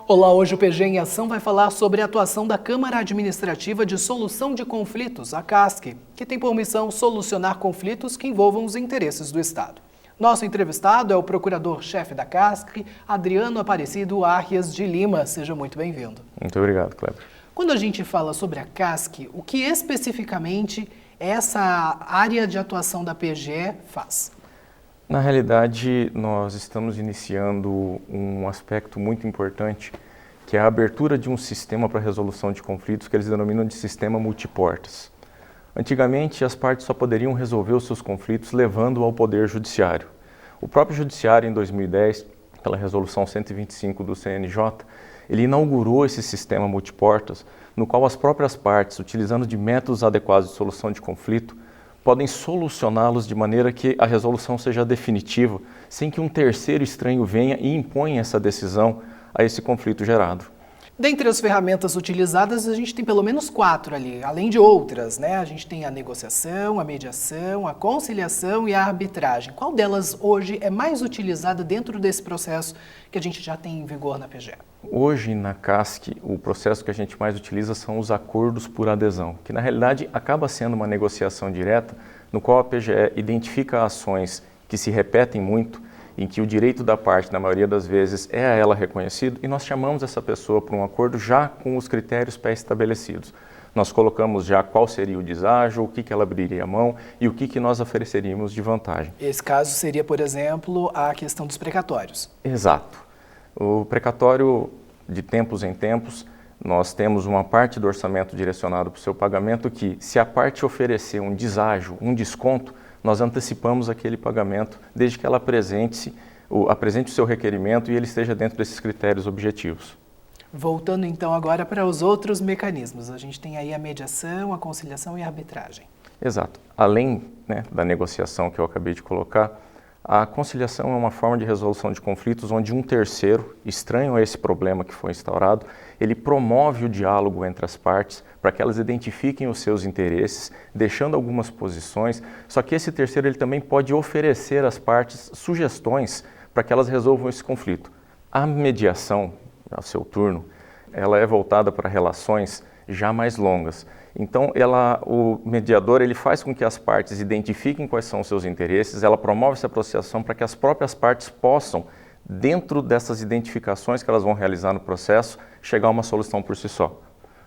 Olá, hoje o PG em Ação vai falar sobre a atuação da Câmara Administrativa de Solução de Conflitos, a CASC, que tem por missão solucionar conflitos que envolvam os interesses do Estado. Nosso entrevistado é o procurador-chefe da CASC, Adriano Aparecido Arias de Lima. Seja muito bem-vindo. Muito obrigado, Kleber. Quando a gente fala sobre a CASC, o que especificamente essa área de atuação da PGE faz? Na realidade, nós estamos iniciando um aspecto muito importante, que é a abertura de um sistema para resolução de conflitos que eles denominam de sistema multiportas. Antigamente, as partes só poderiam resolver os seus conflitos levando ao Poder Judiciário. O próprio Judiciário, em 2010, pela Resolução 125 do CNJ, ele inaugurou esse sistema multiportas, no qual as próprias partes, utilizando de métodos adequados de solução de conflito, podem solucioná-los de maneira que a resolução seja definitiva, sem que um terceiro estranho venha e imponha essa decisão a esse conflito gerado. Dentre as ferramentas utilizadas, a gente tem pelo menos 4 ali, além de outras, né? A gente tem a negociação, a mediação, a conciliação e a arbitragem. Qual delas hoje é mais utilizada dentro desse processo que a gente já tem em vigor na PGE? Hoje, na CASC, o processo que a gente mais utiliza são os acordos por adesão, que na realidade acaba sendo uma negociação direta, no qual a PGE identifica ações que se repetem muito, em que o direito da parte, na maioria das vezes, é a ela reconhecido, e nós chamamos essa pessoa para um acordo já com os critérios pré-estabelecidos. Nós colocamos já qual seria o deságio, o que ela abriria a mão e o que nós ofereceríamos de vantagem. Esse caso seria, por exemplo, a questão dos precatórios. Exato. O precatório, de tempos em tempos, nós temos uma parte do orçamento direcionado para o seu pagamento que, se a parte oferecer um deságio, um desconto, nós antecipamos aquele pagamento desde que ela apresente o seu requerimento e ele esteja dentro desses critérios objetivos. Voltando então agora para os outros mecanismos, a gente tem aí a mediação, a conciliação e a arbitragem. Exato. Além, da negociação que eu acabei de colocar, a conciliação é uma forma de resolução de conflitos onde um terceiro, estranho a esse problema que foi instaurado, ele promove o diálogo entre as partes para que elas identifiquem os seus interesses, deixando algumas posições, só que esse terceiro ele também pode oferecer às partes sugestões para que elas resolvam esse conflito. A mediação, ao seu turno, ela é voltada para relações já mais longas. Então, o mediador ele faz com que as partes identifiquem quais são os seus interesses, ela promove essa associação para que as próprias partes possam, dentro dessas identificações que elas vão realizar no processo, chegar a uma solução por si só.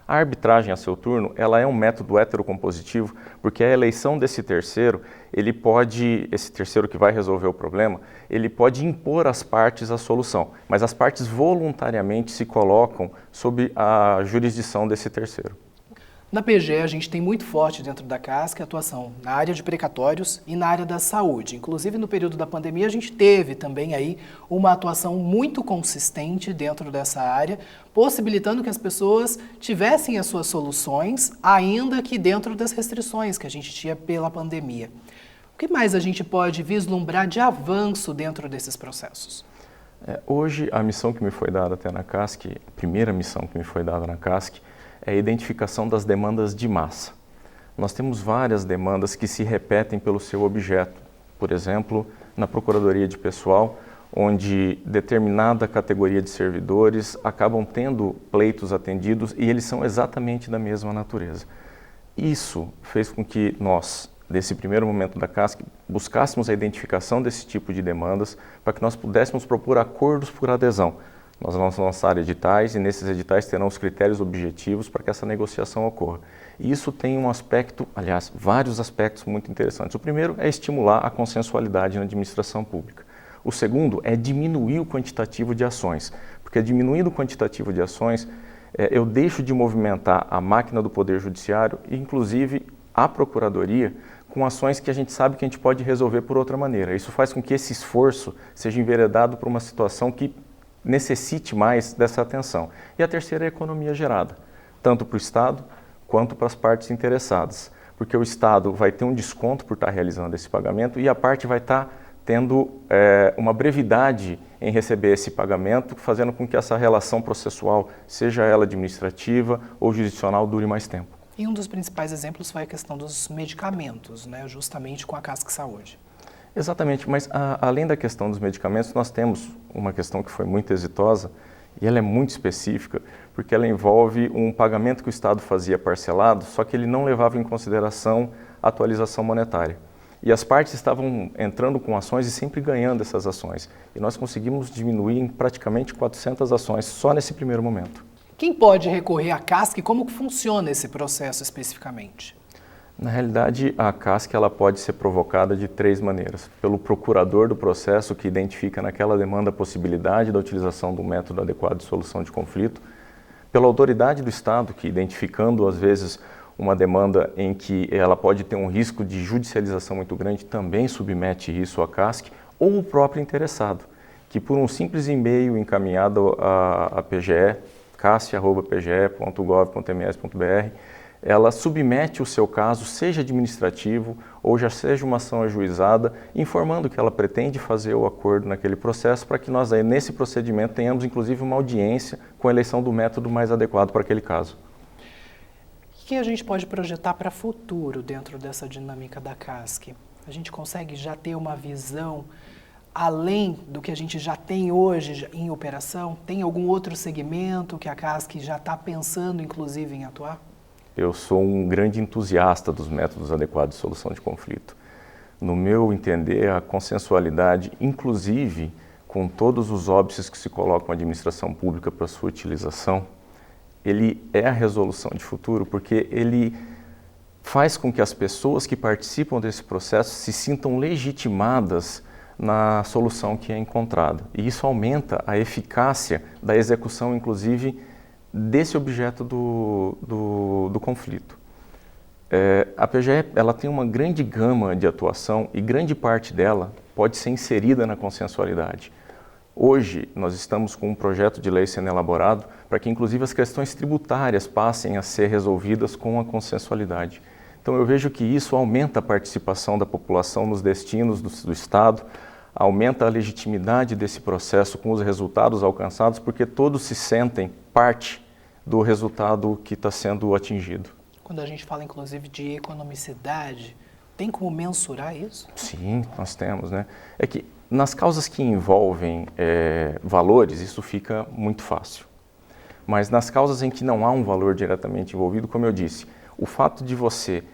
A arbitragem, a seu turno, ela é um método heterocompositivo, porque a eleição desse terceiro, esse terceiro que vai resolver o problema, ele pode impor às partes a solução, mas as partes voluntariamente se colocam sob a jurisdição desse terceiro. Na PGE, a gente tem muito forte dentro da CASC a atuação na área de precatórios e na área da saúde. Inclusive, no período da pandemia, a gente teve também aí uma atuação muito consistente dentro dessa área, possibilitando que as pessoas tivessem as suas soluções, ainda que dentro das restrições que a gente tinha pela pandemia. O que mais a gente pode vislumbrar de avanço dentro desses processos? Hoje, a missão que me foi dada até na CASC, a primeira missão que me foi dada na CASC, é a identificação das demandas de massa. Nós temos várias demandas que se repetem pelo seu objeto. Por exemplo, na Procuradoria de Pessoal, onde determinada categoria de servidores acabam tendo pleitos atendidos e eles são exatamente da mesma natureza. Isso fez com que nós, nesse primeiro momento da CASC, buscássemos a identificação desse tipo de demandas para que nós pudéssemos propor acordos por adesão. Nós vamos lançar editais e nesses editais terão os critérios objetivos para que essa negociação ocorra. E isso tem um aspecto, aliás, vários aspectos muito interessantes. O primeiro é estimular a consensualidade na administração pública. O segundo é diminuir o quantitativo de ações, porque diminuindo o quantitativo de ações, eu deixo de movimentar a máquina do Poder Judiciário e, inclusive, a Procuradoria, com ações que a gente sabe que a gente pode resolver por outra maneira. Isso faz com que esse esforço seja enveredado para uma situação que necessite mais dessa atenção. E a terceira é a economia gerada, tanto para o Estado quanto para as partes interessadas, porque o Estado vai ter um desconto por estar realizando esse pagamento e a parte vai estar tendo uma brevidade em receber esse pagamento, fazendo com que essa relação processual, seja ela administrativa ou jurisdicional, dure mais tempo. E um dos principais exemplos foi a questão dos medicamentos, justamente com a CASC Saúde. Exatamente, mas além da questão dos medicamentos, nós temos uma questão que foi muito exitosa, E ela é muito específica porque ela envolve um pagamento que o Estado fazia parcelado, só que ele não levava em consideração a atualização monetária. E as partes estavam entrando com ações e sempre ganhando essas ações. E nós conseguimos diminuir em praticamente 400 ações só nesse primeiro momento. Quem pode recorrer à CASC e como que funciona esse processo especificamente? Na realidade, a CASC ela pode ser provocada de 3 maneiras. Pelo procurador do processo, que identifica naquela demanda a possibilidade da utilização do método adequado de solução de conflito. Pela autoridade do Estado, que identificando às vezes uma demanda em que ela pode ter um risco de judicialização muito grande, também submete isso à CASC, ou o próprio interessado, que por um simples e-mail encaminhado à PGE, casc@pge.gov.ms.br, ela submete o seu caso, seja administrativo ou já seja uma ação ajuizada, informando que ela pretende fazer o acordo naquele processo para que nós aí, nesse procedimento, tenhamos inclusive uma audiência com a eleição do método mais adequado para aquele caso. O que a gente pode projetar para o futuro dentro dessa dinâmica da CASC? A gente consegue já ter uma visão além do que a gente já tem hoje em operação? Tem algum outro segmento que a CASC já está pensando, inclusive, em atuar? Eu sou um grande entusiasta dos métodos adequados de solução de conflito. No meu entender, a consensualidade, inclusive com todos os óbices que se colocam na administração pública para sua utilização, ele é a resolução de futuro, porque ele faz com que as pessoas que participam desse processo se sintam legitimadas na solução que é encontrada. E isso aumenta a eficácia da execução, inclusive, desse objeto do conflito. A PGE ela tem uma grande gama de atuação e grande parte dela pode ser inserida na consensualidade. Hoje, nós estamos com um projeto de lei sendo elaborado para que, inclusive, as questões tributárias passem a ser resolvidas com a consensualidade. Então, eu vejo que isso aumenta a participação da população nos destinos do Estado, aumenta a legitimidade desse processo com os resultados alcançados, porque todos se sentem parte do resultado que está sendo atingido. Quando a gente fala, inclusive, de economicidade, tem como mensurar isso? Sim, nós temos, né? É que nas causas que envolvem valores, isso fica muito fácil. Mas nas causas em que não há um valor diretamente envolvido, como eu disse, o fato de você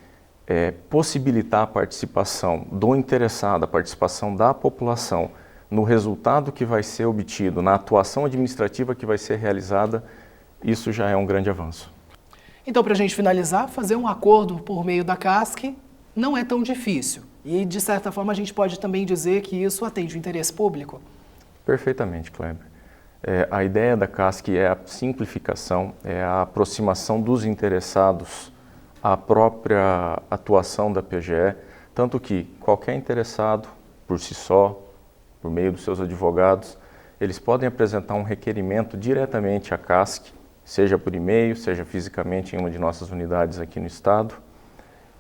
possibilitar a participação do interessado, a participação da população no resultado que vai ser obtido, na atuação administrativa que vai ser realizada, isso já é um grande avanço. Então, para a gente finalizar, fazer um acordo por meio da CASC não é tão difícil. E, de certa forma, a gente pode também dizer que isso atende o interesse público? Perfeitamente, Kleber. A ideia da CASC é a simplificação, é a aproximação dos interessados à própria atuação da PGE, tanto que qualquer interessado, por si só, por meio dos seus advogados, eles podem apresentar um requerimento diretamente à CASC, seja por e-mail, seja fisicamente em uma de nossas unidades aqui no Estado,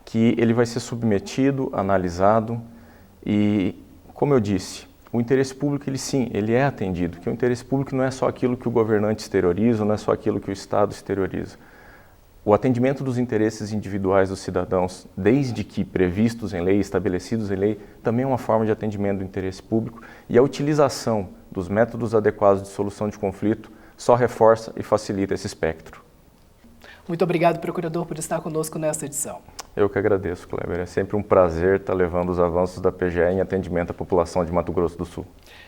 que ele vai ser submetido, analisado e, como eu disse, o interesse público, ele é atendido, que o interesse público não é só aquilo que o governante exterioriza, não é só aquilo que o Estado exterioriza. O atendimento dos interesses individuais dos cidadãos, desde que previstos em lei, estabelecidos em lei, também é uma forma de atendimento do interesse público e a utilização dos métodos adequados de solução de conflito só reforça e facilita esse espectro. Muito obrigado, procurador, por estar conosco nesta edição. Eu que agradeço, Kleber. É sempre um prazer estar levando os avanços da PGE em atendimento à população de Mato Grosso do Sul.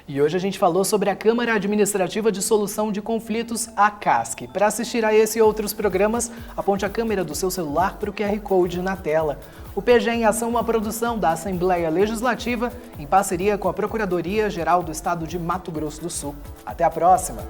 E hoje a gente falou sobre a Câmara Administrativa de Solução de Conflitos, a CASC. Para assistir a esse e outros programas, aponte a câmera do seu celular para o QR Code na tela. O PGE em Ação é uma produção da Assembleia Legislativa em parceria com a Procuradoria-Geral do Estado de Mato Grosso do Sul. Até a próxima!